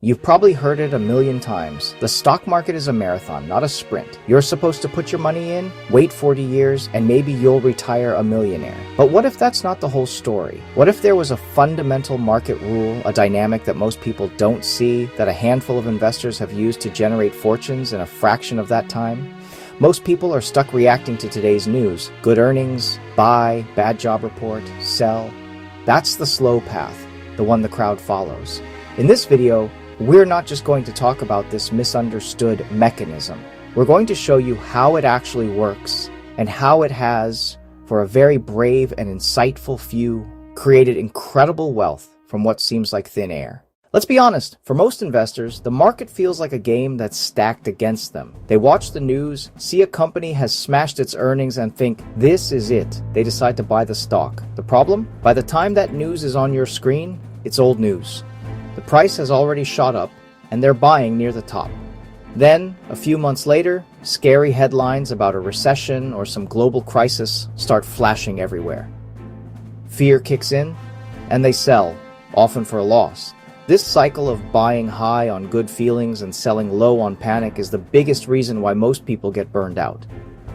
You've probably heard it a million times. The stock market is a marathon, not a sprint. You're supposed to put your money in, wait 40 years, and maybe you'll retire a millionaire. But what if that's not the whole story? What if there was a fundamental market rule, a dynamic that most people don't see, that a handful of investors have used to generate fortunes in a fraction of that time? Most people are stuck reacting to today's news. Good earnings, buy, bad job report, sell. That's the slow path, the one the crowd follows. In this video, we're not just going to talk about this misunderstood mechanism. We're going to show you how it actually works and how it has, for a very brave and insightful few, created incredible wealth from what seems like thin air. Let's be honest, for most investors, the market feels like a game that's stacked against them. They watch the news, see a company has smashed its earnings and think, this is it. They decide to buy the stock. The problem? By the time that news is on your screen, it's old news. The price has already shot up, and they're buying near the top. Then, a few months later, scary headlines about a recession or some global crisis start flashing everywhere. Fear kicks in, and they sell, often for a loss. This cycle of buying high on good feelings and selling low on panic is the biggest reason why most people get burned out.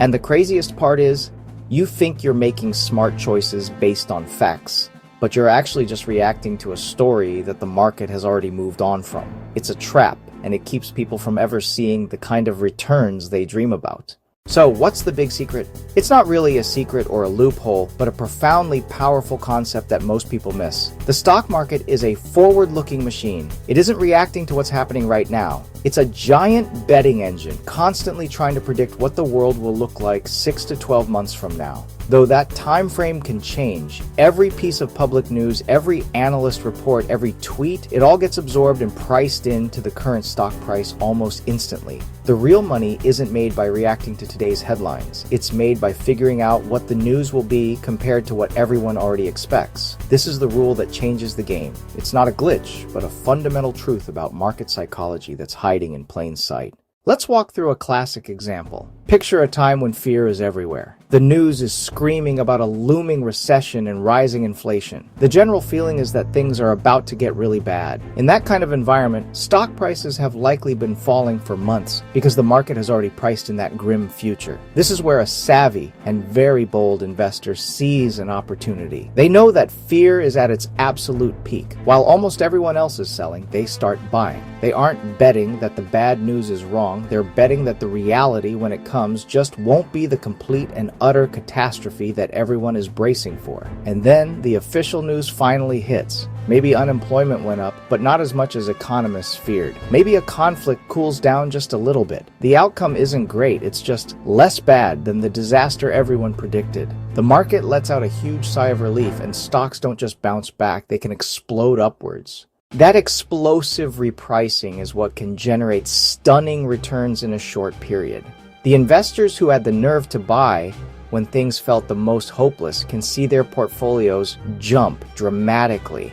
And the craziest part is, you think you're making smart choices based on facts, but you're actually just reacting to a story that the market has already moved on from. It's a trap, and it keeps people from ever seeing the kind of returns they dream about. So, what's the big secret? It's not really a secret or a loophole, but a profoundly powerful concept that most people miss. The stock market is a forward-looking machine. It isn't reacting to what's happening right now. It's a giant betting engine, constantly trying to predict what the world will look like 6 to 12 months from now. Though that time frame can change, every piece of public news, every analyst report, every tweet, it all gets absorbed and priced into the current stock price almost instantly. The real money isn't made by reacting to today's headlines. It's made by figuring out what the news will be compared to what everyone already expects. This is the rule that changes the game. It's not a glitch, but a fundamental truth about market psychology that's hiding in plain sight. Let's walk through a classic example. Picture a time when fear is everywhere. The news is screaming about a looming recession and rising inflation. The general feeling is that things are about to get really bad. In that kind of environment, stock prices have likely been falling for months because the market has already priced in that grim future. This is where a savvy and very bold investor sees an opportunity. They know that fear is at its absolute peak. While almost everyone else is selling, they start buying. They aren't betting that the bad news is wrong. They're betting that the reality, when it comes, just won't be the complete and utter catastrophe that everyone is bracing for. And then the official news finally hits. Maybe unemployment went up, but not as much as economists feared. Maybe a conflict cools down just a little bit. The outcome isn't great, it's just less bad than the disaster everyone predicted. The market lets out a huge sigh of relief, and stocks don't just bounce back, they can explode upwards. That explosive repricing is what can generate stunning returns in a short period. The investors who had the nerve to buy when things felt the most hopeless can see their portfolios jump dramatically.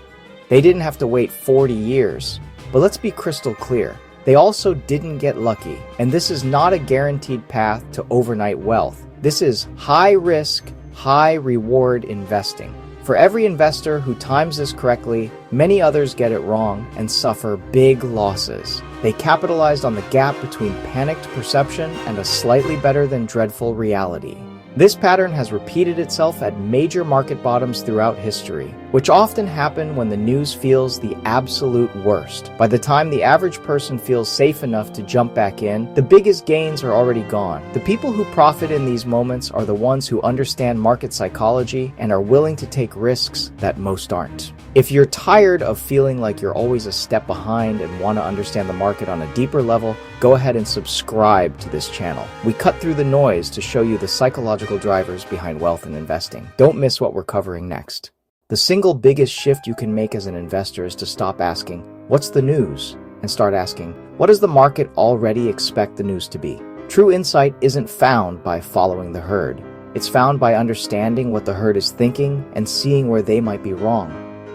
They didn't have to wait 40 years. But let's be crystal clear. They also didn't get lucky. And this is not a guaranteed path to overnight wealth. This is high risk, high reward investing. For every investor who times this correctly, many others get it wrong and suffer big losses. They capitalized on the gap between panicked perception and a slightly better than dreadful reality. This pattern has repeated itself at major market bottoms throughout history, which often happen when the news feels the absolute worst. By the time the average person feels safe enough to jump back in, the biggest gains are already gone. The people who profit in these moments are the ones who understand market psychology and are willing to take risks that most aren't. If you're tired of feeling like you're always a step behind and want to understand the market on a deeper level, go ahead and subscribe to this channel. We cut through the noise to show you the psychological drivers behind wealth and investing. Don't miss what we're covering next. The single biggest shift you can make as an investor is to stop asking, "What's the news?" and start asking, "What does the market already expect the news to be?" True insight isn't found by following the herd. It's found by understanding what the herd is thinking and seeing where they might be wrong.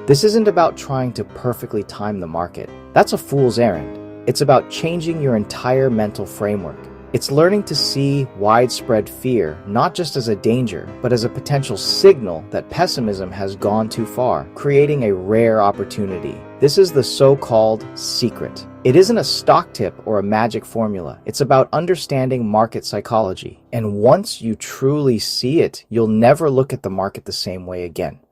This isn't about trying to perfectly time the market. That's a fool's errand. It's about changing your entire mental framework. It's learning to see widespread fear not just as a danger, but as a potential signal that pessimism has gone too far, creating a rare opportunity. This is the so-called secret. It isn't a stock tip or a magic formula. It's about understanding market psychology. And once you truly see it, you'll never look at the market the same way again.